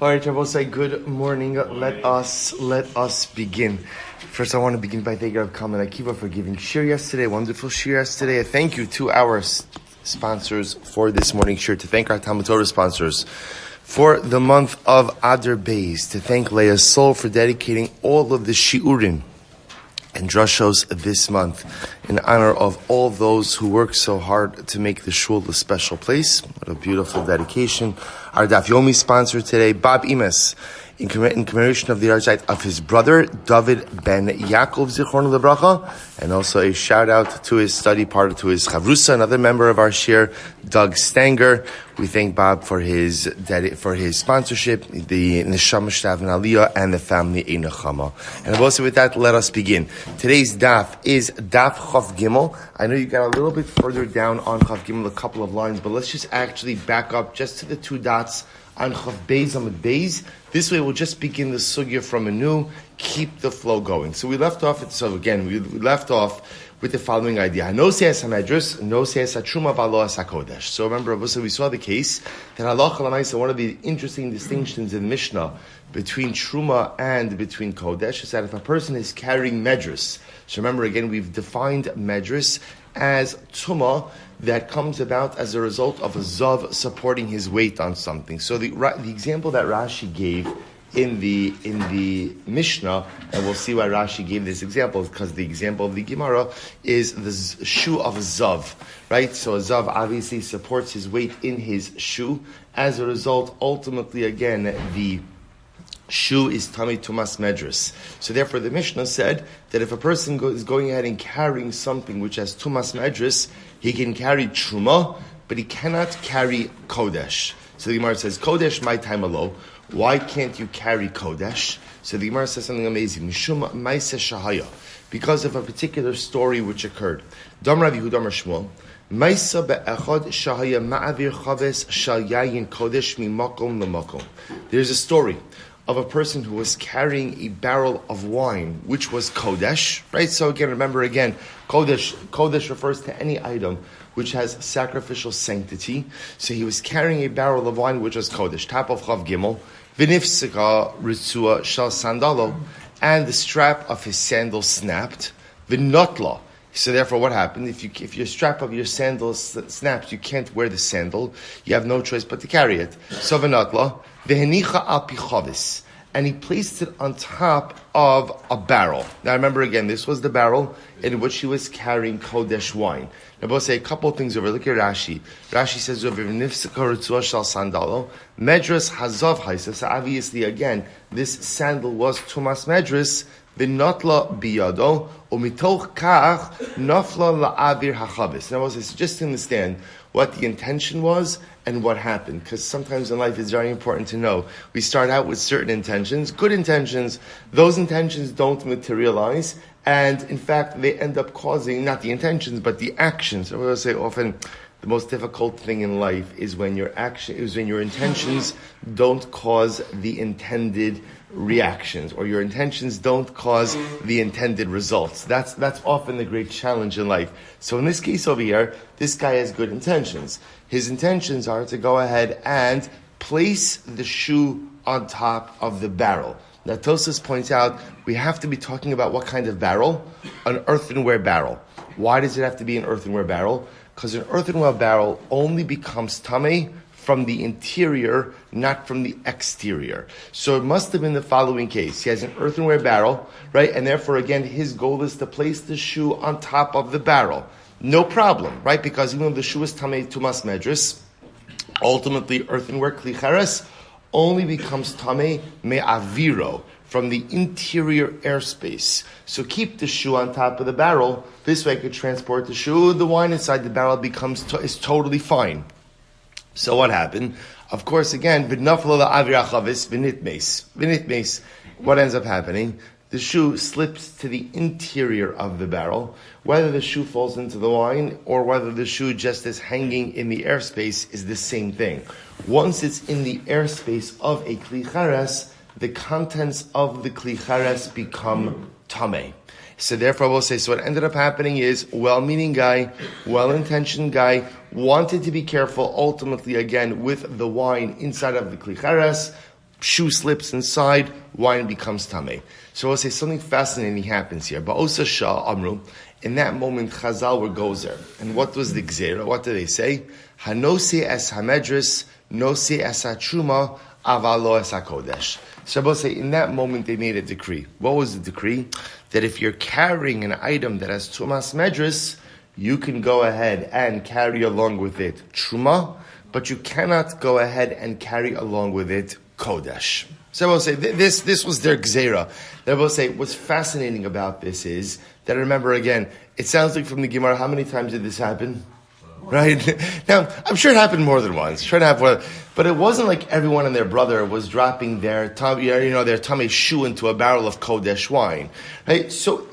All right, Rabosai, good morning. Let us begin. First, I want to begin by thanking Rav Kalman Akiva for giving shir yesterday, wonderful shir yesterday. Thank you to our sponsors for this morning shir, to thank our TALMUD TORAH sponsors for the month of Adar Beis, to thank Leah Sol for dedicating all of the shiurim and drashos this month in honor of all those who work so hard to make the shul a special place. What a beautiful dedication. Our Daf Yomi sponsor today, Emas, in commemoration of the yahrzeit of his brother, Dovid ben Yaacov, Zichron Lebracha, and also a shout out to his study partner, to his chavrusa, another member of our shir, Doug Stanger. We thank Bob for his sponsorship, the Neshama Shtav and Aliyah, and the family Einachama. And also with that, let us begin. Today's daf is Daf Chav Gimel. I know you got a little bit further down on Chav Gimel, a couple of lines, but let's just actually back up just to the two dots on Chav Beis Amud Beis. This way we'll just begin the sugya from anew, keep the flow going. So we left off with the following idea. No se'es hamedrus, no se'es hatruma v'alo as hakodesh. So remember, we saw the case that halacha l'maisa, one of the interesting distinctions in Mishnah between truma and between kodesh is that if a person is carrying medrus, so remember again, we've defined medrus as tuma that comes about as a result of a zav supporting his weight on something. So the example that Rashi gave in the Mishnah, and we'll see why Rashi gave this example, because the example of the Gemara is the shoe of a zav, right? So a zav obviously supports his weight in his shoe. As a result, ultimately, again, the shoe is Tamei Tumas Medrus. So therefore the Mishnah said that if a person is going ahead and carrying something which has Tumas Medrus, he can carry Truma, but he cannot carry Kodesh. So the Gemara says, Kodesh my time alo. Why can't you carry Kodesh? So the Gemara says something amazing. Mishum Maise Shahaya. Because of a particular story which occurred. Dam Rav Yehuda Amar Shmuel. Maisa be'echad Shahaya ma'avir chaves shal yayin Kodesh mi makom l'makom. There's a story of a person who was carrying a barrel of wine, which was Kodesh, right? So again, remember again, Kodesh refers to any item which has sacrificial sanctity. So he was carrying a barrel of wine, which was Kodesh. Top of Chav Gimel, v'nifsika ritzua shal sandalo, and the strap of his sandal snapped. V'notla. So therefore, what happened? If your strap of your sandal snaps, you can't wear the sandal. You have no choice but to carry it. So v'notla. V'henicha al pi chavis, and he placed it on top of a barrel. Now remember again, this was the barrel in which he was carrying Kodesh wine. Now we'll say a couple of things over. Look at Rashi. Rashi says, sandalo, medras hazav haisa. So obviously again, this sandal was Tumas medras, v'notla biyado, umitoch kach nafla la'avir hachavis. Now we'll say, so just to understand what the intention was and what happened, because sometimes in life it's very important to know. We start out with certain intentions, good intentions, those intentions don't materialize, and in fact they end up causing, not the intentions, but the actions. I will say often the most difficult thing in life is when your intentions don't cause the intended reactions, or your intentions don't cause the intended results. That's often the great challenge in life. So in this case over here, this guy has good intentions. His intentions are to go ahead and place the shoe on top of the barrel. Now Tosas points out we have to be talking about what kind of barrel? An earthenware barrel. Why does it have to be an earthenware barrel? Because an earthenware barrel only becomes tamei from the interior, not from the exterior. So it must have been the following case. He has an earthenware barrel, right? And therefore, again, his goal is to place the shoe on top of the barrel. No problem, right? Because even though the shoe is tamei tumas medrus, ultimately earthenware klicheres only becomes tamei me'aviro, from the interior airspace. So keep the shoe on top of the barrel. This way I could transport the shoe. The wine inside the barrel is totally fine. So what happened? Of course, again, what ends up happening? The shoe slips to the interior of the barrel. Whether the shoe falls into the wine or whether the shoe just is hanging in the airspace is the same thing. Once it's in the airspace of a klichares, the contents of the klichares become tamei. So therefore we'll say, so what ended up happening is, well-meaning guy, well-intentioned guy, wanted to be careful ultimately again with the wine inside of the klichares, shoe slips inside, wine becomes tameh. So I'll say something fascinating happens here. Ba'osa Shah Amru, in that moment, Chazal were gozer. And what was the gzera? What did they say? Hanose es hamedris, nose es hatruma, avalo es hakodesh. So I'll say, in that moment, they made a decree. What was the decree? That if you're carrying an item that has tumas medris, you can go ahead and carry along with it truma, but you cannot go ahead and carry along with it kodesh. So I will say, this was their gzera. They will say, what's fascinating about this is that, remember again, it sounds like from the Gemara, how many times did this happen? Right? Now, I'm sure it happened more than once. But it wasn't like everyone and their brother was dropping their tummy shoe into a barrel of Kodesh wine. Right? So,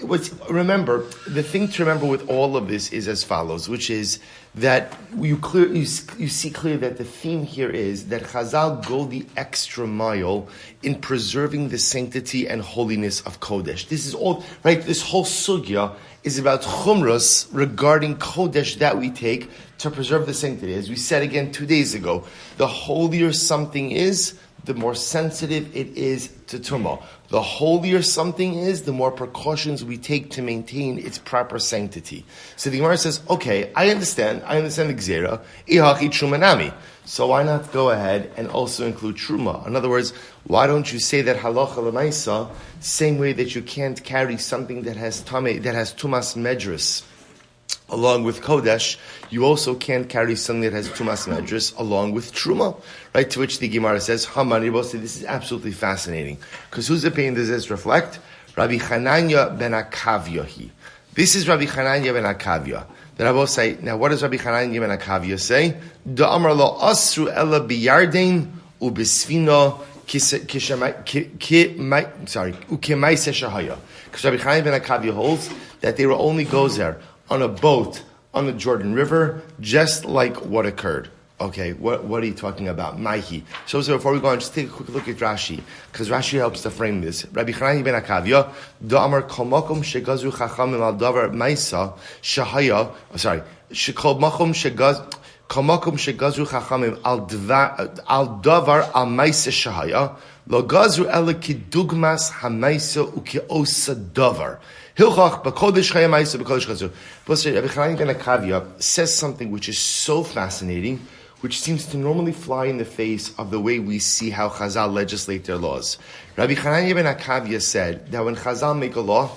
remember, the thing to remember with all of this is as follows, which is that you see clearly that the theme here is that Chazal go the extra mile in preserving the sanctity and holiness of Kodesh. This is all, right? This whole sugya is about chumras regarding Kodesh that we take to preserve the sanctity. As we said again 2 days ago, the holier something is, the more sensitive it is to tumah. The holier something is, the more precautions we take to maintain its proper sanctity. So the Gemara says, okay, I understand the gzera, ihachi trumanami. So why not go ahead and also include truma? In other words, why don't you say that halacha l'maisa, same way that you can't carry something that has tumas medris along with kodesh, you also can't carry something that has tumas medris along with truma, right? To which the Gemara says, Hamani Bosi, this is absolutely fascinating. Because whose opinion does this reflect? Rabbi Chananya ben Akavya. This is Rabbi Chananya ben Akavya. Then I will say, now what does Rabbi Chananya ben Akavya say? Da amar lo asru ella biyardein ubisfino ukemaise shahaya. Because Rabbi Chananya ben Akavya holds that they will only go there on a boat on the Jordan River, just like what occurred. Okay, what are you talking about? Maihi. So before we go on, just take a quick look at Rashi, because Rashi helps to frame this. Rabbi Chananya ben Akavya, Da'amar Komakom Shegazu Chachamim al Davar Maisa Shahaya. Shekol Makom Shegaz Komakom Shegazu Chachamim al Davar al Maisa Shahaya. Lo Gazu Ela Kidugmas Hamaisa Ukeosa Davar. Hilchach b'kodesh chaya ma'isa b'kodesh chazu. But Rabbi Chananya ben Akavya says something which is so fascinating, which seems to normally fly in the face of the way we see how Chazal legislate their laws. Rabbi Chananya ben Akavya said that when Chazal make a law,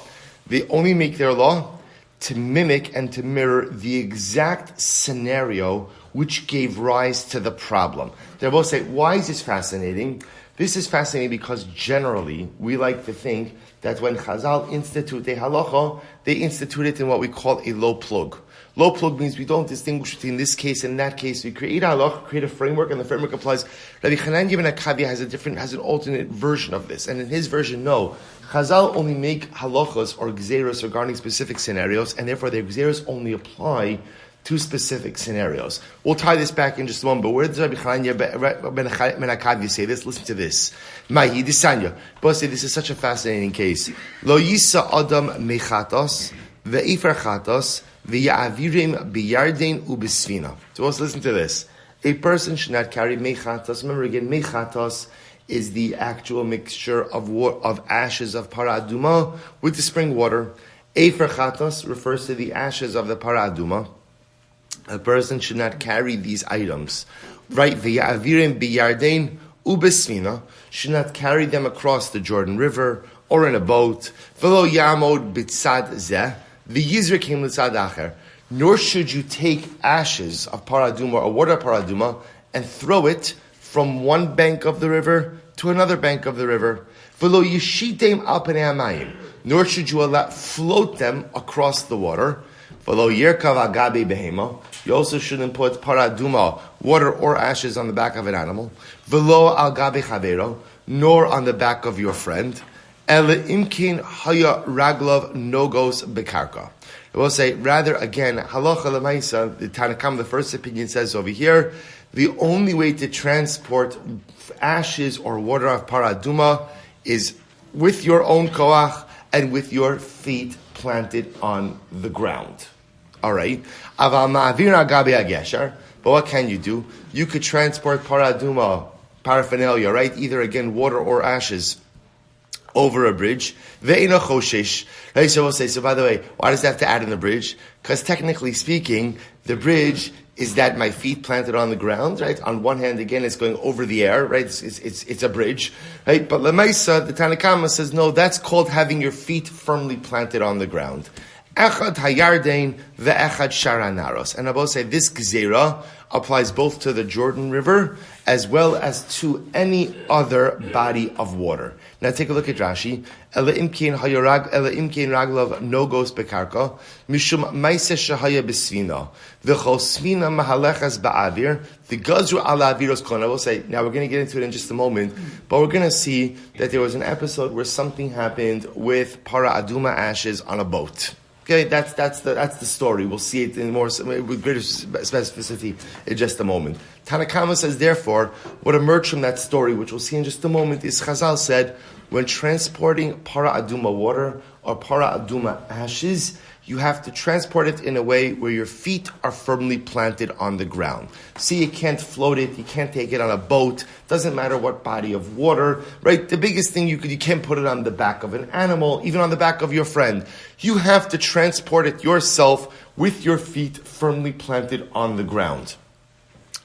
they only make their law to mimic and to mirror the exact scenario which gave rise to the problem. They both say, why is this fascinating? This is fascinating because generally we like to think that when Chazal institute a halacha, they institute it in what we call a low plug. Low plug means we don't distinguish between this case and that case. We create a halacha, create a framework, and the framework applies. Rabbi Chananya ben Akavya has an alternate version of this, and in his version, no. Chazal only make halachas or gzeros regarding specific scenarios, and therefore their gzeros only apply to specific scenarios. We'll tie this back in just a moment, but where does Rabbi Chananya ben Akavya say this? Listen to this. Mahi disanya. But say this is such a fascinating case. Lo yisa adam mechatos ve'ifer chatos ve'yavirim biyardein ubisfina. So let's listen to this. A person should not carry mechatos. Remember again, mechatos is the actual mixture of ashes of para aduma with the spring water. Efer chatos refers to the ashes of the para aduma. A person should not carry these items, right? Ve'yavirim biyardein ubesfina, should not carry them across the Jordan River or in a boat. V'lo yamod bitzad zeh v'yizrikim l'tzad acher. Nor should you take ashes of paraduma or water paraduma and throw it from one bank of the river to another bank of the river. V'lo yishitem al penei hamayim. Nor should you float them across the water. V'lo yirkav al gabi behema. You also shouldn't put paraduma, water or ashes, on the back of an animal. V'lo al gabi chavero, nor on the back of your friend. Ele imkin haya raglov nogos bekarka. I will say, rather, again, halacha lemaisa, the Tanakam, the first opinion says over here, the only way to transport ashes or water of paraduma is with your own koach and with your feet planted on the ground. All right. Aval ma'avir agabe agesher. But what can you do? You could transport paraduma paraphernalia, right? Either again water or ashes over a bridge. Ve'ina choshesh. Right, so we'll say, so by the way, why does that have to add in the bridge? Because technically speaking, the bridge is that my feet planted on the ground, right? On one hand, again, it's going over the air, right? It's a bridge, right? But Lemaisa, the Tanna Kama says, no, that's called having your feet firmly planted on the ground. Echad hayardein ve'echad sharanaros. And I will say this gzera applies both to the Jordan River as well as to any other body of water. Now take a look at Rashi. Ela imkein raglav nogos bekarka mishum maise shahaya besvina v'chol svina mahalechas ba'avir the gazru ala aviros kol. I will say, now we're going to get into it in just a moment, but we're going to see that there was an episode where something happened with para aduma ashes on a boat. Okay, that's the story. We'll see it in with greater specificity in just a moment. Tanna Kama says, therefore, what emerged from that story, which we'll see in just a moment, is Chazal said, when transporting para aduma water or para aduma ashes, you have to transport it in a way where your feet are firmly planted on the ground. See, you can't float it, you can't take it on a boat, doesn't matter what body of water, right? The biggest thing you can't put it on the back of an animal, even on the back of your friend. You have to transport it yourself with your feet firmly planted on the ground.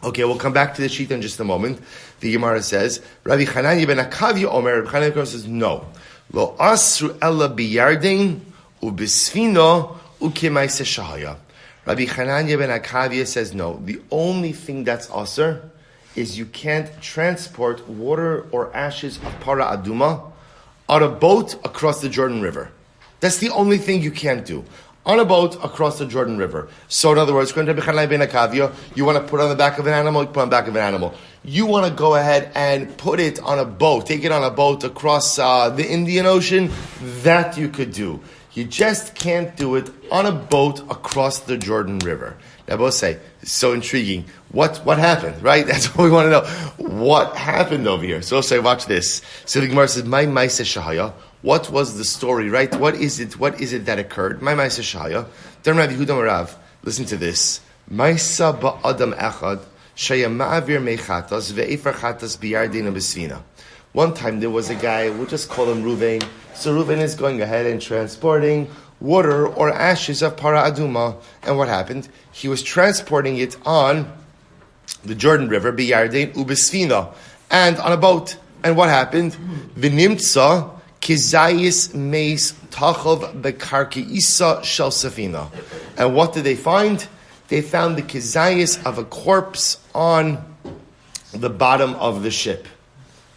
Okay, we'll come back to the sheet in just a moment. The Gemara says, Rabbi Chananya ben Akavya Omer, Rabbi Chananya says, no. Lo asru ella biyardein ubisfino ukemaise shahaya. Rabbi Chananya ben Akavya says, no. The only thing that's asr is you can't transport water or ashes of para aduma on a boat across the Jordan River. That's the only thing you can't do. On a boat across the Jordan River. So in other words, you want to put it on the back of an animal, you put it on the back of an animal. You want to go ahead and put it on a boat, take it on a boat across the Indian Ocean, that you could do. You just can't do it on a boat across the Jordan River. Now both say, it's so intriguing. What happened, right? That's what we want to know. What happened over here? So say, watch this. So the Gemara says, my maise shahaya. What was the story, right? What is it that occurred? My maise shahaya. Then Rabbi Yehuda Marav, listen to this. Maisa ba'adam echad shaya ma'avir mechatas ve'efer chatas biyardina besvina. One time there was a guy, we'll just call him Ruvain. So Ruvain is going ahead and transporting water or ashes of para aduma. And what happened? He was transporting it on the Jordan River, biyardein ubesvina, and on a boat. And what happened? V'nimtza kizayis meis tachov bekarki isa shel safina. And what did they find? They found the kizayis of a corpse on the bottom of the ship.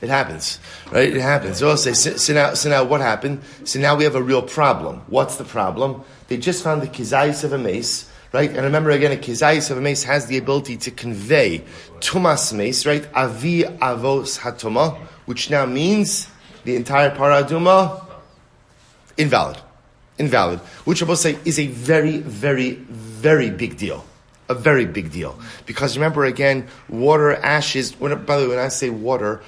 It happens, right? It happens. So I'll say, so now what happened? So now we have a real problem. What's the problem? They just found the kizayis of a mace, right? And remember again, a kizayis of a mace has the ability to convey tumas mace, right? Avi avos hatuma, which now means the entire paraduma invalid, which I will say is a very, very, very big deal. A very big deal. Because remember again, water, ashes, by the way, when I say water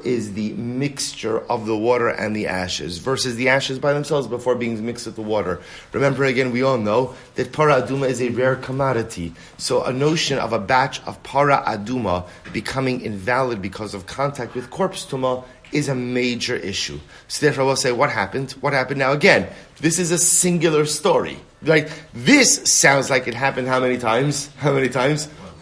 is the mixture of the water and the ashes versus the ashes by themselves before being mixed with the water. Remember again, we all know that para aduma is a rare commodity. So a notion of a batch of para aduma becoming invalid because of contact with corpse tuma is a major issue. So therefore we'll say, what happened? What happened? Now again, this is a singular story, right? This sounds like it happened how many times?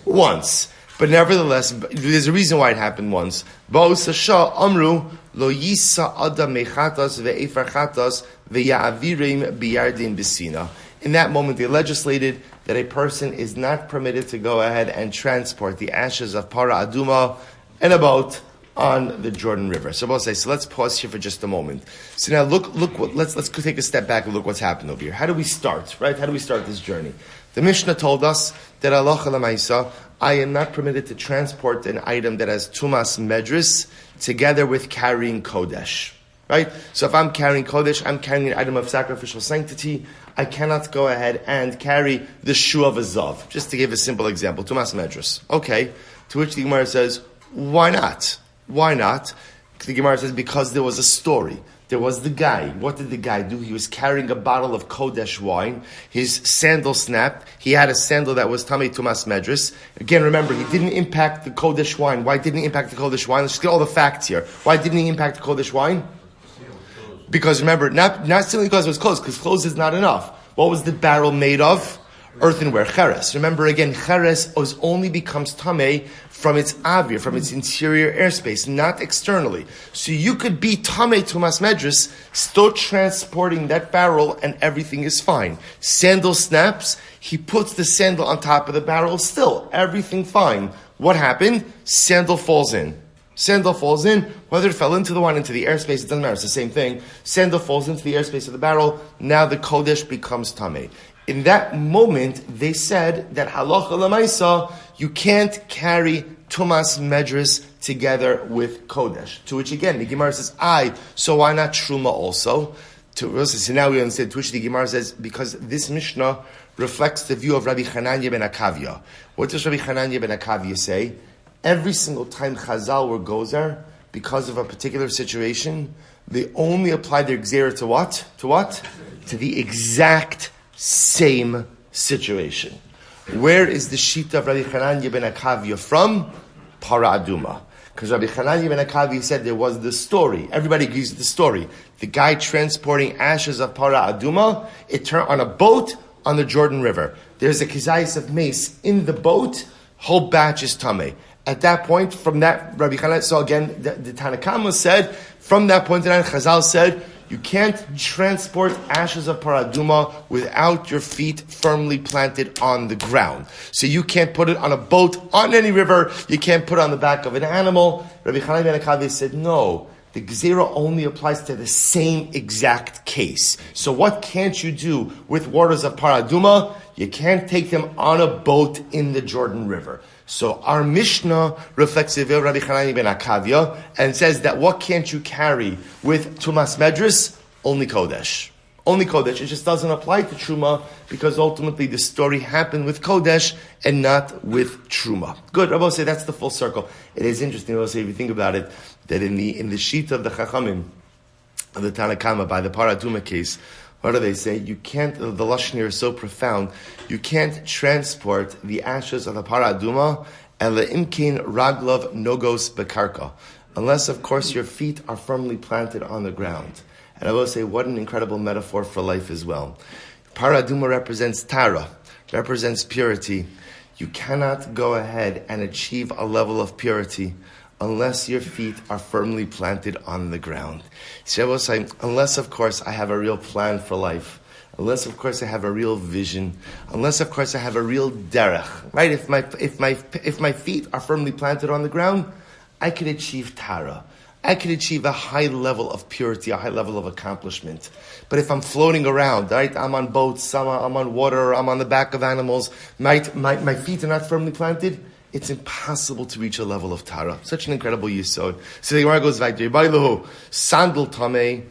Once. But nevertheless, there's a reason why it happened once. Amru lo yisa adam mechatas ve'efer chatas ve'ya'avirim biyardin bisina. In that moment, they legislated that a person is not permitted to go ahead and transport the ashes of para aduma in a boat on the Jordan River. So we'll say, so let's pause here for just a moment. So now let's take a step back and look what's happened over here. How do we start, right? How do we start this journey? The Mishnah told us that halacha l'maisa, I am not permitted to transport an item that has tumas medris together with carrying kodesh, right? So if I'm carrying kodesh, I'm carrying an item of sacrificial sanctity, I cannot go ahead and carry the shoe of a zav. Just to give a simple example, tumas medris. Okay, to which the Gemara says, why not? Why not? The Gemara says, because there was a story. There was the guy. What did the guy do? He was carrying a bottle of Kodesh wine. His sandal snapped. He had a sandal that was Tamei Tumas Medris. Again, remember, he didn't impact the Kodesh wine. Why didn't he impact the Kodesh wine? Let's just get all the facts here. Why didn't he impact the Kodesh wine? Because remember, not simply because it was closed, because closed is not enough. What was the barrel made of? Earthenware, cheres. Remember again, cheres only becomes tamei from its avir, from its interior airspace, not externally. So you could be tamei tumas medris, still transporting that barrel, and everything is fine. Sandal snaps, he puts the sandal on top of the barrel, still, everything fine. What happened? Sandal falls in. Sandal falls in, whether it fell into the wine, into the airspace, it doesn't matter, it's the same thing. Sandal falls into the airspace of the barrel, now the Kodesh becomes tamei. In that moment, they said that halacha l'maisa, you can't carry tumas medris together with kodesh. To which again, the Gemara says, so why not truma also? So now we understand, to which the Gemara says, because this Mishnah reflects the view of Rabbi Hananya ben Akavya. What does Rabbi Hananya ben Akavya say? Every single time Chazal were gozer, because of a particular situation, they only apply their gzera to what? To what? To the exact same situation. Where is the shita of Rabbi Hananya ben Akavya from? Para Aduma. Because Rabbi Hananya ben Akavya said there was the story. Everybody agrees with the story. The guy transporting ashes of Para Aduma, it turned on a boat on the Jordan River. There's a kizayis of mace in the boat, whole batch is tamei. At that point, from that, Rabbi Hananya, so again, the Tanakama said, from that point on, Chazal said, you can't transport ashes of paraduma without your feet firmly planted on the ground. So you can't put it on a boat, on any river. You can't put it on the back of an animal. Rabbi Hananya ben Akavya said, no, the Gezerah only applies to the same exact case. So what can't you do with waters of paraduma? You can't take them on a boat in the Jordan River. So our Mishnah reflects the view of Rabbi Hananya ben Akavya and says that what can't you carry with Tumas Medris? Only Kodesh. Only Kodesh. It just doesn't apply to Truma because ultimately the story happened with Kodesh and not with Truma. Good. Rabbi say that's the full circle. It is interesting, Rabbi say, if you think about it, that in the sheet of the Chachamim, of the Tanakama, by the Paraduma case, what do they say? You can't, the Lashon here is so profound, you can't transport the ashes of the paraduma and the imkin raglov nogos bekarka, unless, of course, your feet are firmly planted on the ground. And I will say, what an incredible metaphor for life as well. Paraduma represents tara, represents purity. You cannot go ahead and achieve a level of purity unless your feet are firmly planted on the ground. So I will say, unless, of course, I have a real plan for life, unless, of course, I have a real vision, unless, of course, I have a real derech, right? If my feet are firmly planted on the ground, I can achieve tara. I can achieve a high level of purity, a high level of accomplishment. But if I'm floating around, right, I'm on boats, I'm on water, I'm on the back of animals, my feet are not firmly planted, it's impossible to reach a level of Tara. Such an incredible yisod. So the Gemara goes back to Yibayluhu, sandal tamei,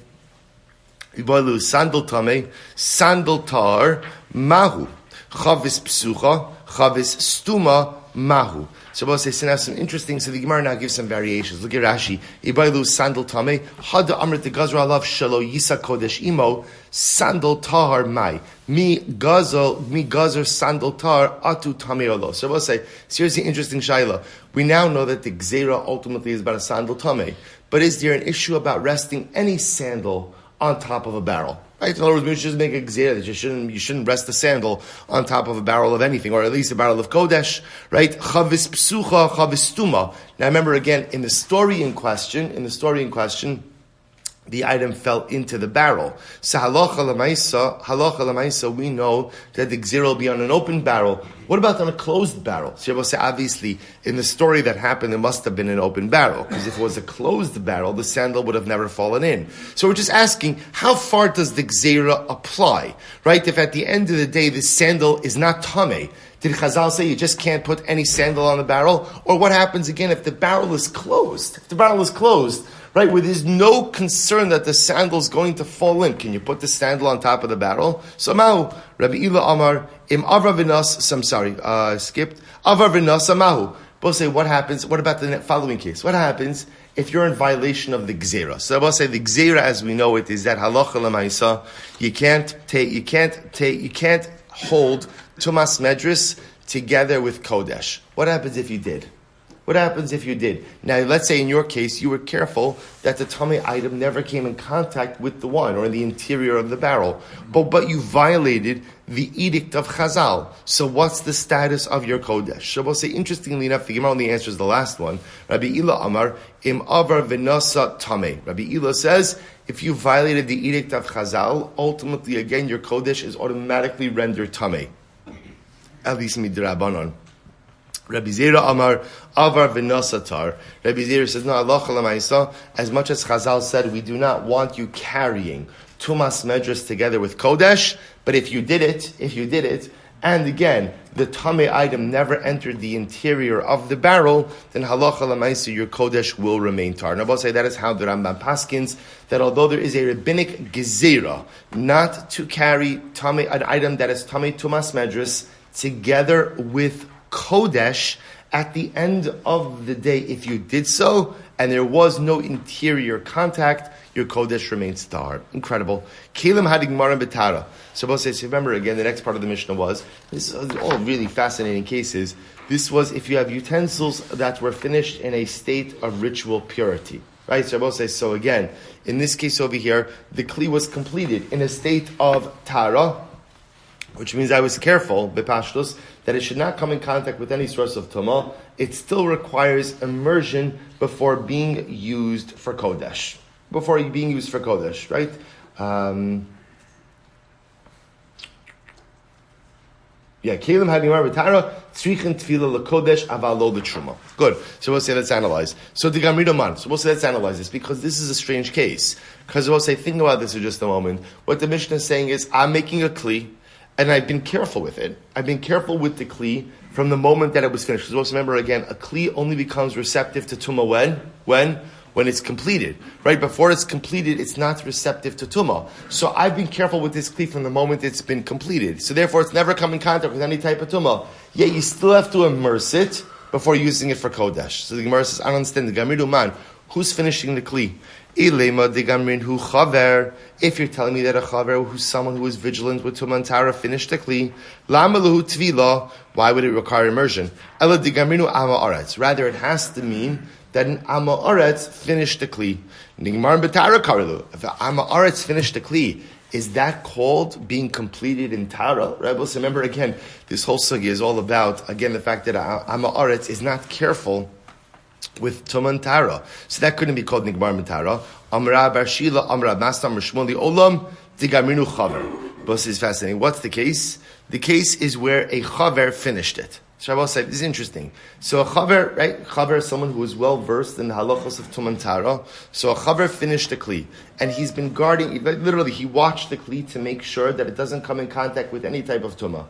Yibayluhu, sandal tamei, sandal tar, mahu, chavis psucha, chavis stuma, mahu. So we'll say, now some interesting, so the Gemara now gives some variations. Look at Rashi. Ibaylu sandal tamei, hada amrit the gazra alav shalo yisa kodesh imo, sandal tahar mai. Mi gazer sandal tar atu tamei olo. So we'll say, seriously interesting shaila. We now know that the gzera ultimately is about a sandal tamei. But is there an issue about resting any sandal on top of a barrel? Right? In other words, we should just make a gzera that you shouldn't rest a sandal on top of a barrel of anything, or at least a barrel of kodesh, right? Chavis psucha, chavis tuma. Now remember again, in the story in question, the item fell into the barrel. So halacha l'maisa, we know that the gzera will be on an open barrel. What about on a closed barrel? So you say, obviously, in the story that happened, it must have been an open barrel. Because if it was a closed barrel, the sandal would have never fallen in. So we're just asking, how far does the gzera apply? Right? If at the end of the day, the sandal is not tamei, did Chazal say you just can't put any sandal on the barrel? Or what happens again if the barrel is closed? If the barrel is closed, right, where there's no concern that the sandal is going to fall in, can you put the sandal on top of the barrel? So Mahu, Rabbi Ila Amar, Im Avar V'Nas, skipped, Avar V'Nas Mahu. Both say, what happens, what about the following case? What happens if you're in violation of the gzeira. So I will say the gzeira, as we know it, is that halacha l'maisa. You can't hold tumas medris together with kodesh. What happens if you did? What happens if you did? Now, let's say in your case, you were careful that the tummy item never came in contact with the wine or the interior of the barrel. But you violated the edict of Chazal. So what's the status of your kodesh? So we'll say, interestingly enough, the Gemara only answers the last one. Rabbi Ila Amar, im avar v'nasa tameh. Rabbi Ila says, if you violated the edict of Chazal, ultimately, again, your kodesh is automatically rendered tameh. At least midrabanan. Rabbi Zera Amar Avar V'Nasatar. Rabbi Zera says, no, Allah Chalamayisa, as much as Chazal said, we do not want you carrying Tumas Medras together with Kodesh, but if you did it, and again, the Tameh item never entered the interior of the barrel, then Halacha L'Maisa, your Kodesh will remain tar. Now, I'll say that is how the Rambam paskins, that although there is a rabbinic gezerah not to carry Tameh, an item that is Tameh Tumas Medras, together with Kodesh, at the end of the day, if you did so, and there was no interior contact, your Kodesh remains tar. Incredible. Kelim had Gemara Betara. So both says, remember again, the next part of the Mishnah was, this is all really fascinating cases. This was if you have utensils that were finished in a state of ritual purity. Right? So both says, so again, in this case over here, the Kli was completed in a state of Tara, which means I was careful, bepashtos, that it should not come in contact with any source of tumah. It still requires immersion before being used for kodesh. Right? Kelim had Gemara B'Tara, Tzrichen Tefillah L'Kodesh Avalo L'Truma. Good. So we'll say, let's analyze. So the Gamrido Man. So we'll say, let's analyze this, because this is a strange case. Because we'll say, think about this for just a moment. What the Mishnah is saying is, I'm making a Kli, and I've been careful with it. I've been careful with the Kli from the moment that it was finished. Because remember again, a Kli only becomes receptive to Tumah when it's completed. Right? Before it's completed, it's not receptive to Tumah. So I've been careful with this Kli from the moment it's been completed. So therefore, it's never come in contact with any type of Tumah. Yet you still have to immerse it before using it for Kodesh. So the Gemara says, I don't understand. The Gamidu man, who's finishing the Kli? If you're telling me that a chaver, who's someone who is vigilant with Tumah and Tara, finished the Kli, why would it require immersion? Rather, it has to mean that an Amaretz finished the Kli. If the Amaretz finished the Kli, is that called being completed in Tara? Right? So remember again, this whole sugi is all about, again, the fact that Amaretz is not careful with Tumah and Tara. So that couldn't be called Nigmar Mitara. Amra Bar Shila, Amra Mastam, Shmuel Olam, Digaminu Chaver. This is fascinating. What's the case? The case is where a Chaver finished it. Shabbos said, this is interesting. So a Chaver, right? Chaver is someone who is well versed in the halachos of Tumah and Tara. So a Chaver finished the Kli. And he's been guarding, literally, he watched the Kli to make sure that it doesn't come in contact with any type of Tumah.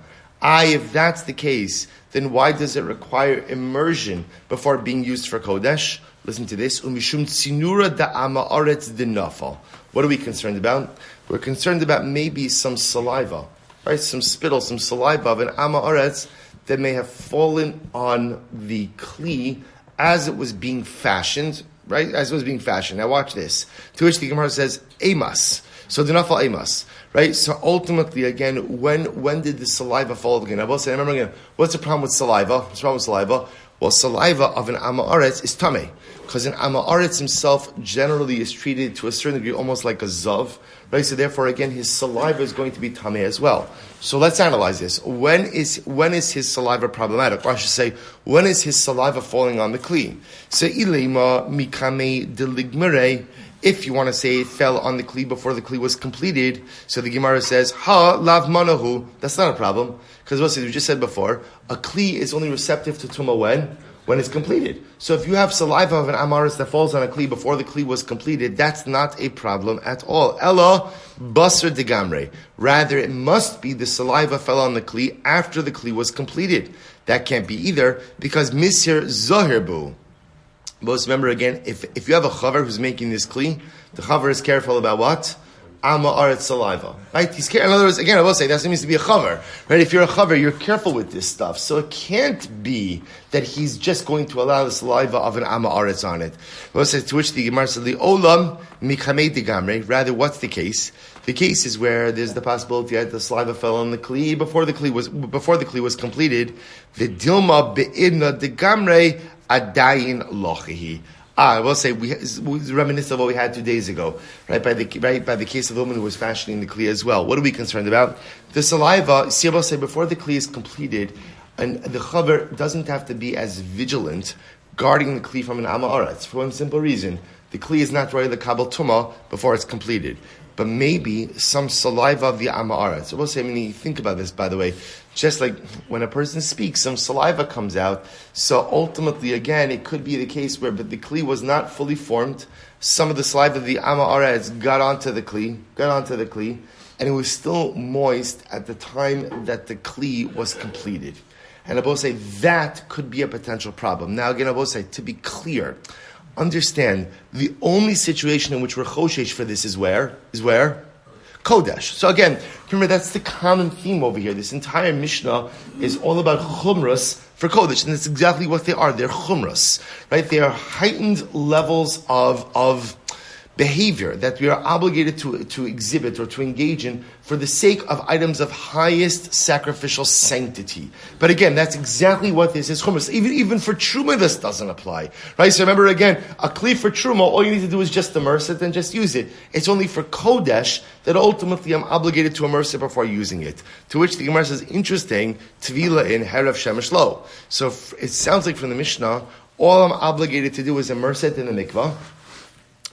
If that's the case, then why does it require immersion before being used for Kodesh? Listen to this. Umishum tzinura da'ama aretz dinafal. What are we concerned about? We're concerned about maybe some saliva, right? Some spittle, some saliva of an ama aretz that may have fallen on the Kli as it was being fashioned, right? As it was being fashioned. Now watch this. To which the Gemara says, Emas. So dinafal Emas. Right? So ultimately, again, when did the saliva fall again? I will say, remember again, what's the problem with saliva? What's the problem with saliva? Well, saliva of an Amaretz is tameh. Because an Amaretz himself generally is treated to a certain degree almost like a zav. Right? So therefore, again, his saliva is going to be tameh as well. So let's analyze this. When is his saliva problematic? Or I should say, when is his saliva falling on the Kli? So ilema mikame deligmere. If you want to say it fell on the Kli before the Kli was completed, so the Gemara says, ha, lav manahu, that's not a problem. Because what we just said before, a Kli is only receptive to Tumah when it's completed. So if you have saliva of an Amaris that falls on a Kli before the Kli was completed, that's not a problem at all. Ella, basar degamre. Rather, it must be the saliva fell on the Kli after the Kli was completed. That can't be either, because misir zohirbu. But remember again, if you have a chaver who's making this Kli, the chaver is careful about what? Amma Aretz saliva. Right? He's careful. In other words, again, I will say, that's what it means to be a chaver. Right? If you're a chaver, you're careful with this stuff. So it can't be that he's just going to allow the saliva of an Amma Aretz on it. We'll say, to which the Gemara says, Olam Mikhamei Digamre. Rather, what's the case? The case is where there's the possibility that the saliva fell on the kli before the kli was completed. The dilma be'idna digamre adayin lochihi. I will say we reminisce of what we had 2 days ago, right? By the case of the woman who was fashioning the kli as well. What are we concerned about? The saliva. See, I will say before the kli is completed, and the chaver doesn't have to be as vigilant guarding the kli from an Amma Aretz for one simple reason: the kli is not ready to kabel tumah before it's completed. But maybe some saliva of the Amma Aretz. So we'll say, when you think about this, by the way, just like when a person speaks, some saliva comes out. So ultimately, again, it could be the case where, but the kli was not fully formed. Some of the saliva of the Amma Aretz got onto the kli, and it was still moist at the time that the kli was completed. And I will say that could be a potential problem. Now, again, I will say, to be clear, understand, the only situation in which we're choshesh for this is where? Kodesh. So again, remember, that's the common theme over here. This entire Mishnah is all about chumras for Kodesh, and that's exactly what they are. They're chumras, right? They are heightened levels of behavior that we are obligated to exhibit or to engage in for the sake of items of highest sacrificial sanctity. But again, that's exactly what this is chumras. Even for truma, this doesn't apply, right? So remember, again, a kli for truma, all you need to do is just immerse it and just use it. It's only for kodesh that ultimately I'm obligated to immerse it before using it. To which the Gemara says, interesting, tvila in herav shemesh lo. So it sounds like from the Mishnah, all I'm obligated to do is immerse it in the mikvah,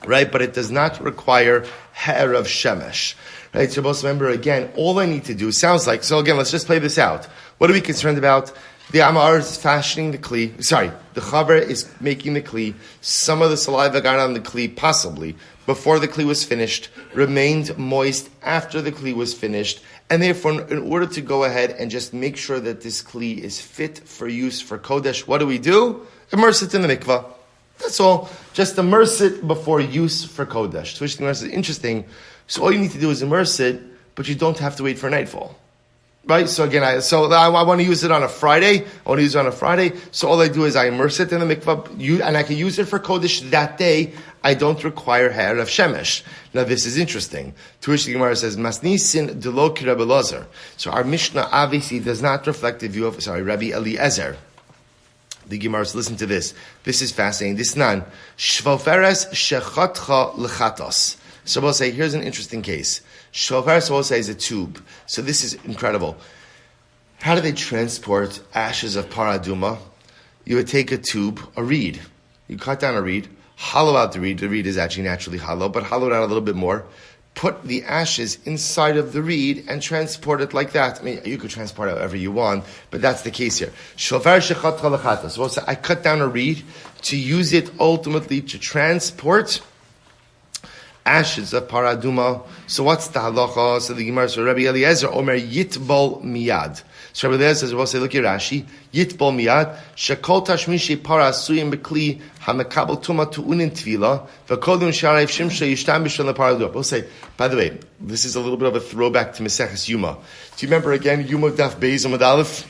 right? But it does not require hair of shemesh, right? So most remember, again, all I need to do, sounds like, so again, let's just play this out. What are we concerned about? The Amar is fashioning the kli, the chaver is making the kli, some of the saliva got on the kli, possibly, before the kli was finished, remained moist after the kli was finished, and therefore, in order to go ahead and just make sure that this kli is fit for use for kodesh, what do? Immerse it in the mikvah. That's all. Just immerse it before use for Kodesh. So which the Gemara says, interesting. So all you need to do is immerse it, but you don't have to wait for nightfall. Right? So again, I want to use it on a Friday. So all I do is I immerse it in the mikvah, and I can use it for Kodesh that day. I don't require hair of shemesh. Now this is interesting. To which the Gemara says, Masnisin delo ki Rabbi Elazar. So our Mishnah obviously does not reflect the view of, Rabbi Eliezer. The Gemara says, listen to this. This is fascinating. This nan. Shvoferes shechatcha lechatos. So we'll say, here's an interesting case. Shvoferes, we'll say, is a tube. So this is incredible. How do they transport ashes of paraduma? You would take a tube, a reed. You cut down a reed, hollow out the reed. The reed is actually naturally hollow, but hollow it out a little bit more. Put the ashes inside of the reed and transport it like that. I mean, you could transport it however you want, but that's the case here. Shofar shechat chalachata. So I cut down a reed to use it ultimately to transport ashes of paraduma. So what's the halacha? So the Gemara says, Rabbi Eliezer Omer yitbol miyad. So Rabbi Eliezer says, we'll say, look at Rashi, yitbol miyad, shekol tashmishi para suyim bekli hamekabel tuma tu'unin tvila, v'kodun sharav shimsha yishtam b'shal paraduma. We'll say, by the way, this is a little bit of a throwback to Maseches Yuma. Do you remember again, Yuma Daf Beis Amud Aleph?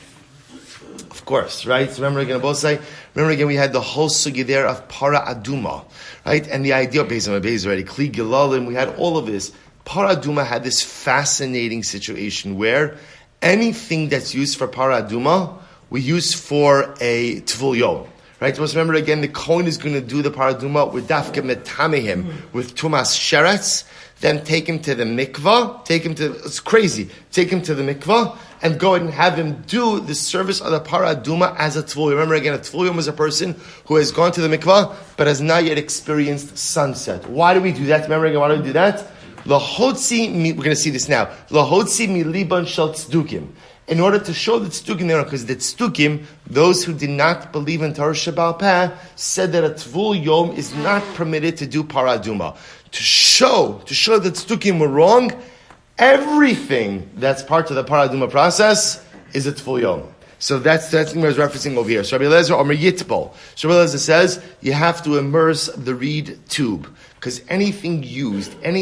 Of course, right? So remember again, we had the whole sugi there of para aduma, right? And the idea of Beis Amud Beis already, kli gilalim, we had all of this. Para aduma had this fascinating situation where anything that's used for paraduma, we use for a tvul yom. Right? So remember again, the Kohen is going to do the paraduma with dafke metamehim, with tumas sheretz, then take him to the mikvah, take him to the mikvah, and go ahead and have him do the service of the paraduma as a tvul. Remember again, a tvul yom is a person who has gone to the mikvah, but has not yet experienced sunset. Why do we do that? Remember again, why do we do that? Lahotzi, we're going to see this now. Lahotzi mi liban shel tzdukim. In order to show the tzdukim there, because the tzdukim, those who did not believe in Torah Sheba'al Peh, said that a tvul yom is not permitted to do paraduma. To show that tzdukim were wrong, everything that's part of the paraduma process is a tvul yom. So that's what Gemara is referencing over here. So Rabbi Eliezer Omer Yitbol. So Rabbi Eliezer says you have to immerse the reed tube, because anything used in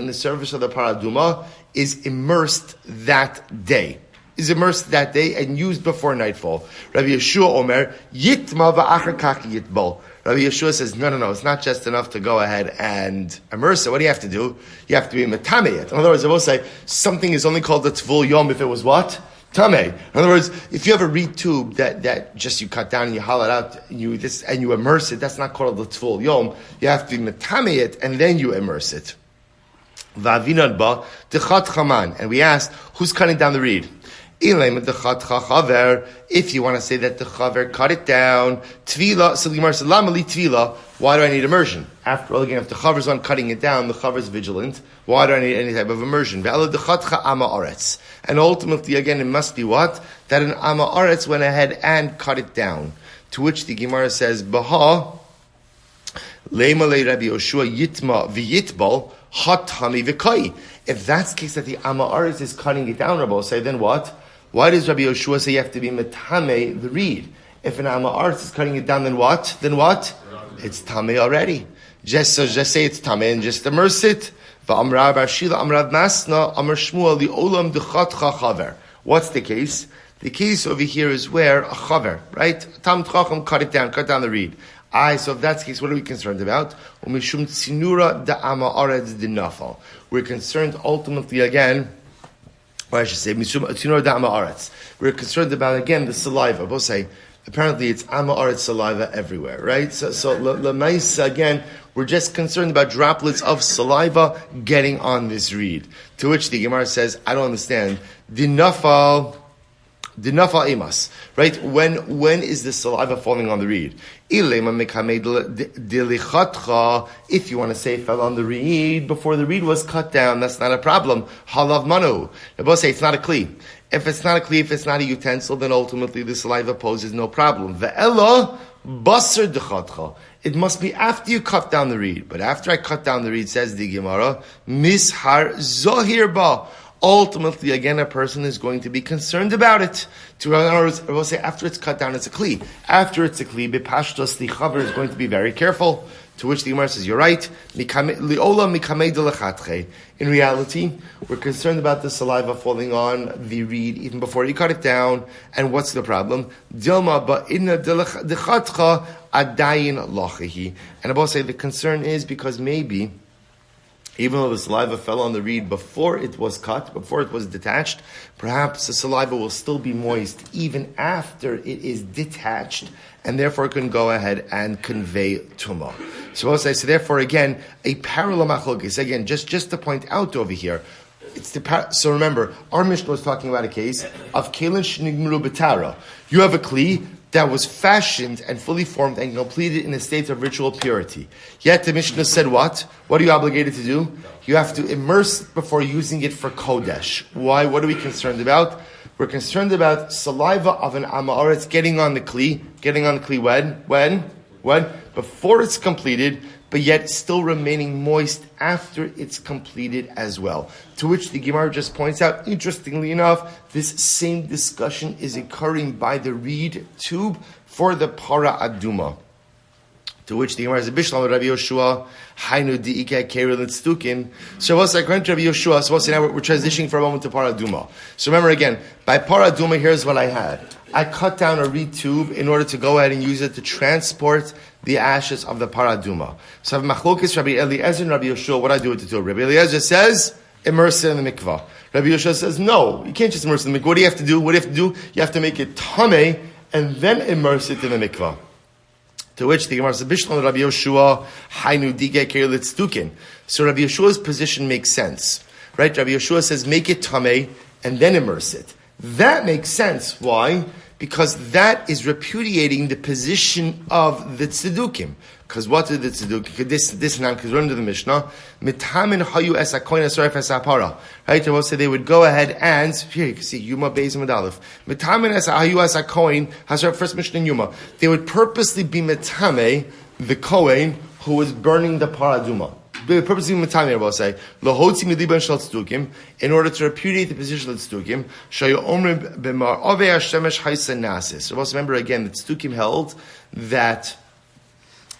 the service of the paraduma is immersed that day. And used before nightfall. Rabbi Yeshua Omer, Yitma v'achar kach yitbol. Rabbi Yeshua says, no, it's not just enough to go ahead and immerse it. What do you have to do? You have to be metameh. In other words, I will say, something is only called a tvul yom if it was what? Tameh. In other words, if you have a reed tube that just you cut down and you hollow it out and you immerse it, that's not called the tvul yom. You have to be metameh it and then you immerse it. V'avinan ba, dechat chaman. And we asked, who's cutting down the reed? If you want to say that the chaver cut it down, tvila, so the Gemara says, Lama li tvila, why do I need immersion? After all, again, if the chaver's on cutting it down, the chaver's vigilant, why do I need any type of immersion? And ultimately, again, it must be what? That an ama aretz went ahead and cut it down. To which the Gemara says, Baha, Leima le Rabbi Yoshua yitma v'yitbal, hatami v'kai. If that's the case that the ama aretz is cutting it down, Rabbi, say, then what? Why does Rabbi Yoshua say you have to be metame the reed? If an amma aretz is cutting it down, then what? It's tame already. Just say it's tame and just immerse it. What's the case? The case over here is where a chaver, right? Tam tchacham cut down the reed. So if that's the case, what are we concerned about? We're concerned ultimately again, or I should say, we're concerned about, again, the saliva. Both say, apparently it's ama aretz saliva everywhere, right? So l'maisa, again, we're just concerned about droplets of saliva getting on this reed. To which the Gemara says, I don't understand. Dinafal Emas, right? When is the saliva falling on the reed? If you want to say it fell on the reed before the reed was cut down, that's not a problem. Halav manu. They both say it's not a kli. If it's not a kli, if it's not a utensil, then ultimately the saliva poses no problem. Ve'ela basar dechatcha. It must be after you cut down the reed. But after I cut down the reed, says the Gemara, mishar zohir ba. Ultimately, again, a person is going to be concerned about it. In other words, I will say after it's cut down, it's a kli. After it's a kli, bepashtos, the chaver is going to be very careful. To which the Gemara says, you're right. In reality, we're concerned about the saliva falling on the reed even before you cut it down. And what's the problem? And I will say the concern is because maybe, even though the saliva fell on the reed before it was cut, before it was detached, perhaps the saliva will still be moist even after it is detached, and therefore it can go ahead and convey tumah. So therefore, again, a parallel machlokes. Again, just to point out over here, so remember, our Mishnah was talking about a case of kelin shnigmru b'tara. You have a kli that was fashioned and fully formed and completed in a state of ritual purity. Yet the Mishnah said what? What are you obligated to do? You have to immerse before using it for kodesh. Why? What are we concerned about? We're concerned about saliva of an amaretz getting on the kli when? Before it's completed, but yet still remaining moist after it's completed as well. To which the Gemara just points out, interestingly enough, this same discussion is occurring by the reed tube for the para aduma. To which the Gemara is a bishlam Rabbi Yoshua, hainu di'ika keril tztukin. So what's according to Rabbi Yoshua? So now we're transitioning for a moment to para aduma. So remember again, by para aduma, here's what I had. I cut down a reed tube in order to go ahead and use it to transport the ashes of the paraduma. So I have machlokes Rabbi Eliezer and Rabbi Yoshua. What I do with the two? Rabbi Eliezer says, immerse it in the mikvah. Rabbi Yoshua says, no, you can't just immerse it in the mikvah. What do you have to do? You have to make it tameh and then immerse it in the mikvah. To which the Gemara says, Bishlam Rabbi Yoshua, hainu dige kerelitz tukin. So Rabbi Yoshua's position makes sense. Right? Rabbi Yoshua says, make it tameh and then immerse it. That makes sense. Why? Because that is repudiating the position of the tzedukim. Because what did the tzedukim? This now, because we're under the Mishnah, mitamin hayu es hakoin asoref es hapara. Right? They will say they would go ahead and here you can see Yuma Beis Medalef. Mitamin es hayu es hakoin hasoref first Mishnah in Yuma. They would purposely be mitame the kohen who was burning the paraduma. purposely matami, I will say, lahotzi miliban shel tzdukim, in order to repudiate the position of tzdukim, shayu omrim b'mar ovei hashemesh haisa nasis. So also remember again that tzdukim held that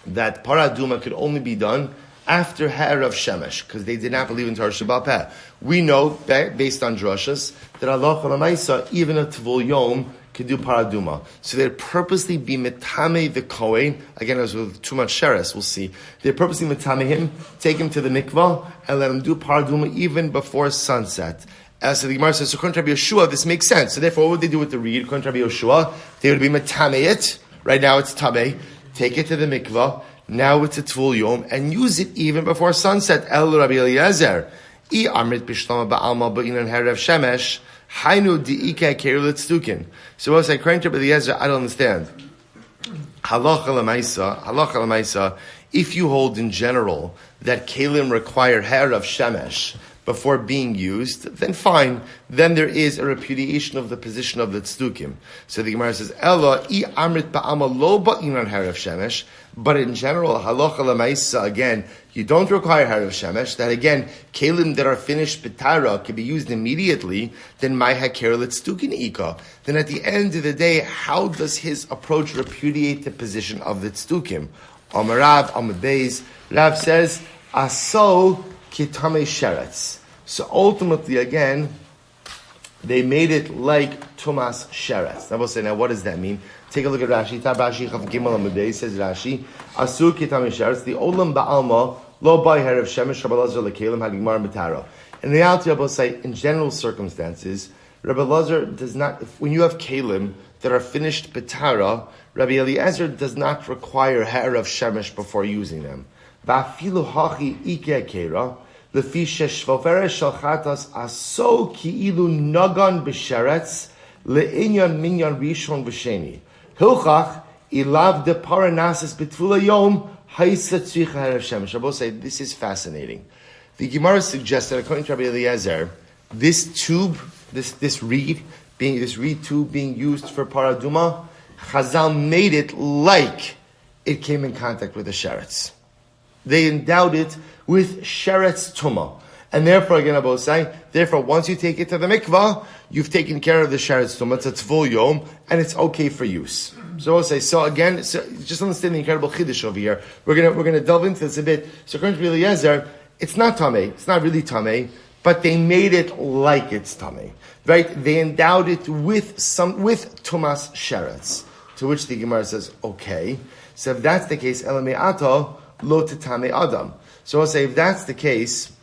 paraduma could only be done after Ha'erav Shemesh, because they did not believe in Torah Shabbat Peh. We know, based on drashas, that Allah Chalamaysa, even a Tvul Yom, could do paraduma. So they'd purposely be metame the Kohen, again, as with too much sheres, we'll see. They'd purposely metame him, take him to the mikvah, and let him do paraduma even before sunset. So the Gemara says, so according to Rabbi Yeshua, this makes sense. So therefore, what would they do with the reed? According to Rabbi Yeshua, they would be metame it. Right now it's tameh. Take it to the mikvah. Now it's a Tvul Yom, and use it even before sunset. El Rabbi Eliezer. I amrit bishlama ba'alma ba'inan harav shemesh. Hainu di'ika kerul tzdukin. So what I say, according to Rabbi Eliezer, I don't understand. Halacha l'maisa, if you hold in general that kelim require harav shemesh before being used, then fine. Then there is a repudiation of the position of the tzdukim. So the Gemara says, Ella, I amrit ba'alma lo ba'inan harav shemesh. But in general, halacha l'maisa, again, you don't require harav shemesh. That again, kelim that are finished b'tara can be used immediately. Then my haker l'tzdukin ika. Then at the end of the day, how does his approach repudiate the position of the tzdukim? Amarav Amabeis, Rav says, aso kitame sheretz. So ultimately, again, they made it like tumas sheretz. Now we'll say, now what does that mean? Take a look at Rashi. Tab Rashi Chav Gimel Amudei says Rashi, Asur Kitami Sheretz, the Olam Ba'alma, Lo Bai Herav Shemesh, Rabbi Lazar Lekelim, Hagimar Matara. In reality, I will say, in general circumstances, Rabbi Lazar does not, when you have Kalim that are finished Betara, Rabbi Eliezer does not require Herav Shemesh before using them. Va'afilu Hachi Ike Kera, Lefi Sheshvofere Shalchatas, Aso Ki'ilu Nagan B'Sheretz, Le'inyan Minyan Rishon B'Sheni. Hilchach ilav de paranasis betfula yom haisa tzricha harav shemesh. I will say this is fascinating. The Gemara suggests that according to Rabbi Eliezer, this tube, this reed tube being used for paraduma, Chazal made it like it came in contact with the sheretz. They endowed it with sheretz tumah. And therefore, again, I will say, therefore, once you take it to the mikvah, you've taken care of the sheretz tumah. It's a tvul yom, and it's okay for use. So I'll say, so again, just understand the incredible chiddush over here. We're gonna delve into this a bit. So according to Eliezer, it's not tamei. It's not really tamei, but they made it like it's tamei, right? They endowed it with tumas sheretz. To which the Gemara says, okay. So if that's the case, elamei ato lo tetame adam. So I'll say, if that's the case,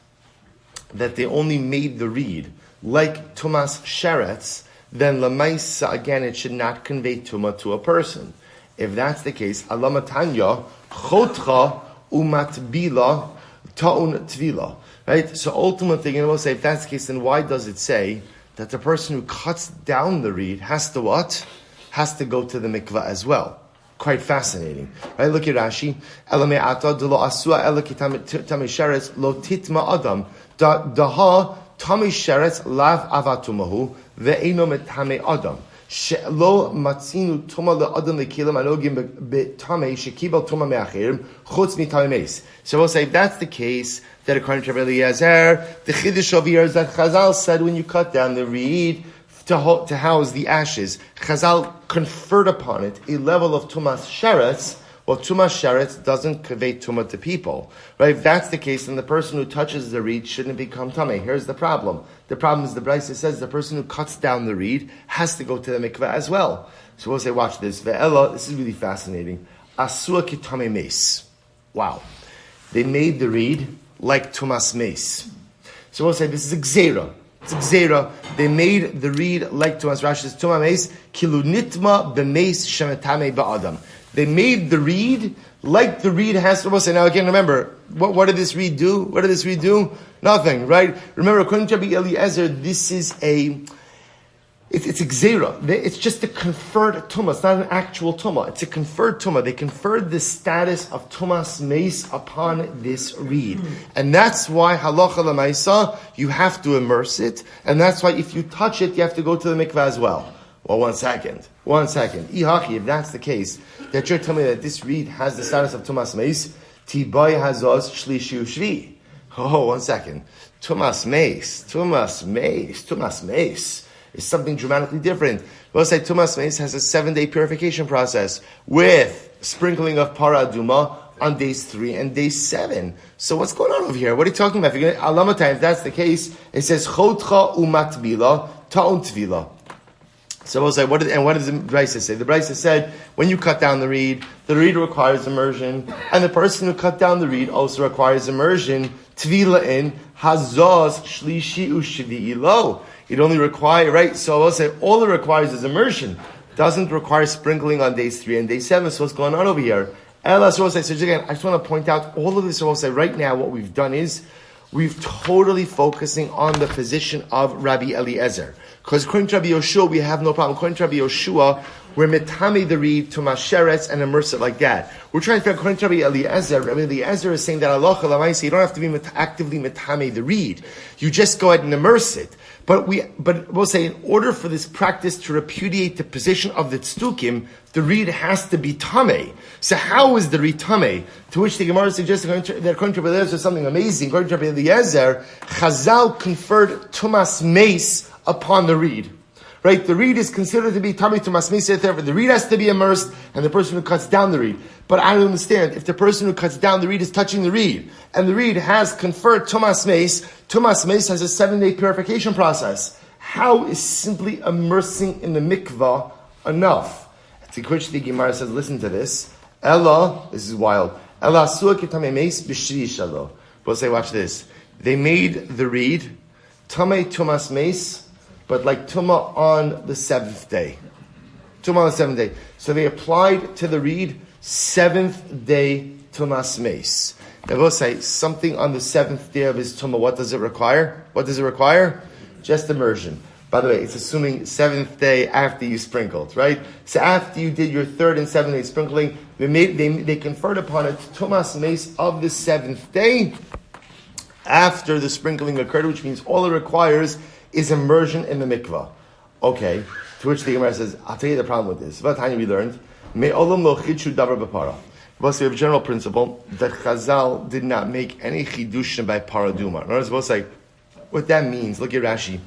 that they only made the reed like tumas sheretz, then lamaisa, again, it should not convey tuma to a person. If that's the case, alamatanya chotcha umatbila ta'un tvila. Right? So ultimately, we'll say, if that's the case, then why does it say that the person who cuts down the reed has to what? Has to go to the mikvah as well. Quite fascinating. Right? Look at Rashi. Elame ata de lo asua ela kitame sheretz lo titma adam. Daha tame sheretz lav avatumahu ve'eno metame adam. Lo matzinu tuma le adam lekilim anogim betame shekibel tuma me'achirim chutz mitame meis. So we'll say, if that's the case, that according to Rabbi Eliezer, the chiddush over here is that Chazal said when you cut down the reed to house the ashes, Chazal conferred upon it a level of tumas sheretz. Well, tumas sheretz doesn't convey tumah to people, right? If that's the case, then the person who touches the reed shouldn't become tamei. Here's the problem. The problem is the Brisa says the person who cuts down the reed has to go to the mikveh as well. So we'll say, watch this. Ve'ela, this is really fascinating. Asua kitame meis. Wow. They made the reed like tumas meis. So we'll say this is a gzeira. It's a gzeira. They made the reed like tumas. Rashi says tuma meis kilu nitma b'meis shemetame ba'adam. They made the reed like the reed has to say. Now again, remember, what did this reed do? What did this reed do? Nothing, right? Remember, according to Rabbi Eliezer, this is it's a gzeira. It's just a conferred tumah. It's not an actual tumah. It's a conferred tumah. They conferred the status of tumas meis upon this reed. And that's why halacha l'maisa, you have to immerse it. And that's why if you touch it, you have to go to the mikvah as well. Well, one second. Ihaki, if that's the case, that you're telling me that this reed has the status of tumas meis, Tiboy hazos shlishi ushvi. Oh, 1 second. Tumas Meis is something dramatically different. We'll say Tumas Meis has a 7-day purification process with sprinkling of para aduma on days 3 and day 7. So what's going on over here? What are you talking about? If that's the case, it says chodcha umatbila ta'un tvila. So we'll say, what does the Brisa say? The Brisa said, when you cut down the reed requires immersion, and the person who cut down the reed also requires immersion. Tvila in hazaz shlishi ushvi'i lo. It only requires, right? So we'll say, all it requires is immersion. Doesn't require sprinkling on days 3 and day 7. So what's going on over here? So again, I just want to point out all of this. So we'll say, right now, what we've done is, we've totally focusing on the position of Rabbi Eliezer. Because according to Rabbi Yoshua, we have no problem. According to Rabbi Yoshua, we're metame the reed to masheretz and immerse it like that. We're trying to figure out, according to Rabbi Eliezer is saying that Allah Lamaisi, you don't have to be actively metame the reed. You just go ahead and immerse it. But we'll say, in order for this practice to repudiate the position of the tzdukim, the reed has to be tameh. So how is the reed tameh? To which the Gemara suggests that according to Rabbi Eliezer, something amazing. According to Rabbi Eliezer, Chazal conferred tumas meis upon the reed. Right? The reed is considered to be tameh tumas meis, therefore the reed has to be immersed, and the person who cuts down the reed. But I don't understand. If the person who cuts down the reed is touching the reed, and the reed has conferred tumas meis has a 7-day purification process. How is simply immersing in the mikvah enough? To which the Gemara says, listen to this. Ella, this is wild. Ella asua ketame meis b'shri shalo. We'll say, watch this. They made the reed tameh tumas meis, but like tumah on the 7th day. Tumah on the 7th day. So they applied to the reed 7th day tumas meis. Now we'll say something on the 7th day of his tumah. What does it require? Just immersion. By the way, it's assuming 7th day after you sprinkled, right? So after you did your 3rd and 7th day sprinkling, they conferred upon it tumas meis of the 7th day after the sprinkling occurred, which means all it requires is immersion in the mikvah. Okay, to which the Gemara says, I'll tell you the problem with this. What time we learned? We have a general principle that Chazal did not make any chidushim by paraduma. In other words, like, what that means, look at Rashi.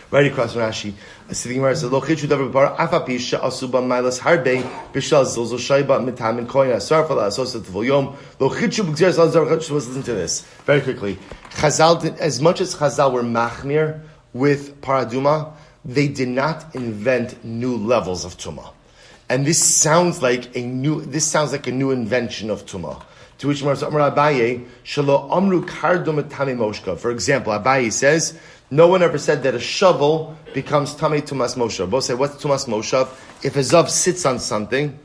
Right across from Rashi. The Gemara says, Lo chidshu davar b'para, afa pisha asuba mailas harbe, b'shal zilzul shayba mitam and koina, sarfala asosa tevol yom, lo chidshu b'gzer zal zar chidshu. Listen to this, very quickly. Chazal did, as much as Chazal were machmir with paraduma, they did not invent new levels of tumah. And this sounds like a new invention of tumah. To which Abaye, Shalo Amru Kardum Tame Moshka. For example, Abaye says, no one ever said that a shovel becomes Tame Tumas Moshav. Both say, what's Tumas Moshav? If a Zav sits on something,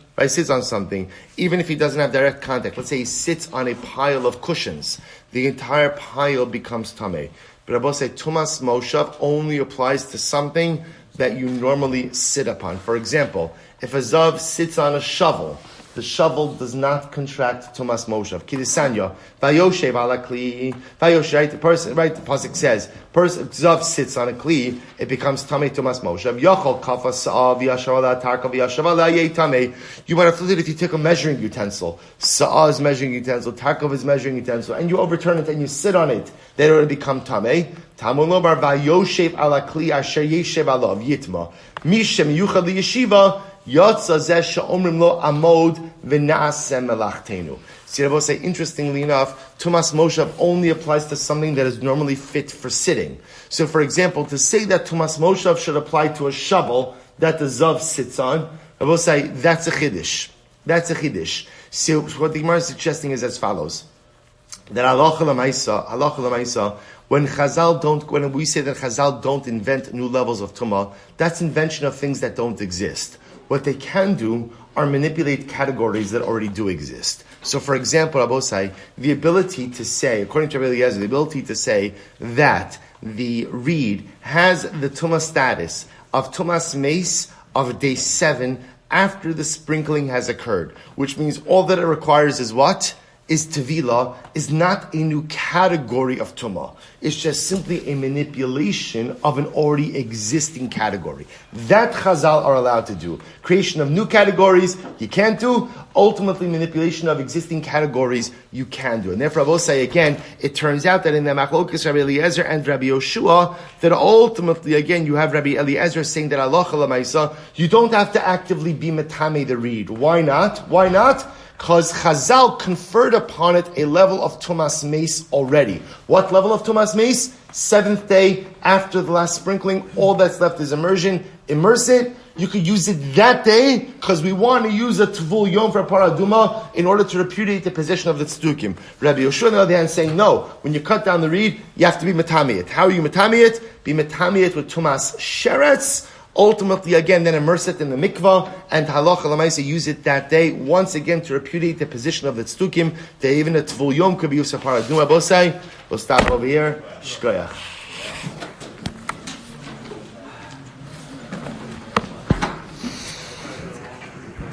even if he doesn't have direct contact, let's say he sits on a pile of cushions, the entire pile becomes Tame. But I both say, Tumas Moshav only applies to something that you normally sit upon. For example, if a Zav sits on a shovel, the shovel does not contract Tumas Moshav. Kidisanya, Vayoshev ala kli, Vayoshev, right? The pasuk says, Zav sits on a kli, it becomes Tamei Tumas Moshav. Yachol kafa sa'a v'yashavala tarka v'yashavala yei tamei. You might have filled it if you take a measuring utensil. Sa'a is measuring utensil, tarkov is measuring utensil, and you overturn it and you sit on it, then it will become Tamei. Tamun lobar Vayoshev ala kli asher yeshev alav yitma. Mishem yuchad liyeshiva, Yotza zeh she'omrim lo amod v'na'aseh melachtenu. See, I will say, interestingly enough, Tumas Moshav only applies to something that is normally fit for sitting. So, for example, to say that Tumas Moshav should apply to a shovel that the Zav sits on, I will say, that's a Chiddush. So, what the Gemara is suggesting is as follows. That halacha l'maisa, when we say that Chazal don't invent new levels of Tumah, that's invention of things that don't exist. What they can do are manipulate categories that already do exist. So, for example, Abosai, the ability to say, according to Rabbi Eliezer, the ability to say that the reed has the Tumah status of Tumas Meis of day 7 after the sprinkling has occurred, which means all that it requires is what? is tevila, is not a new category of tumah. It's just simply a manipulation of an already existing category. That Chazal are allowed to do. Creation of new categories, you can't do. Ultimately, manipulation of existing categories, you can do. And therefore, I will say again, it turns out that in the Machlokes Rabbi Eliezer and Rabbi Yoshua, that ultimately, again, you have Rabbi Eliezer saying that Allah Lamaisa, you don't have to actively be metame the reed. Why not? Why not? Because Chazal conferred upon it a level of Tumas Meis already. What level of Tumas Meis? 7th day after the last sprinkling. All that's left is immersion. Immerse it. You could use it that day because we want to use a Tvul Yom for a Paraduma in order to repudiate the position of the Tzdukim. Rabbi Yoshua on the other hand saying, no, when you cut down the reed, you have to be Matamiyat. How are you Matamiyat? Be Matamiyat with Tumas Sheretz. Ultimately, again, then immerse it in the mikvah, and halacha l'maisa use it that day, once again, to repudiate the position of the tzdukim, that even a tvul yom could be used for paraduma bosai. We'll stop over here. Shkoyach.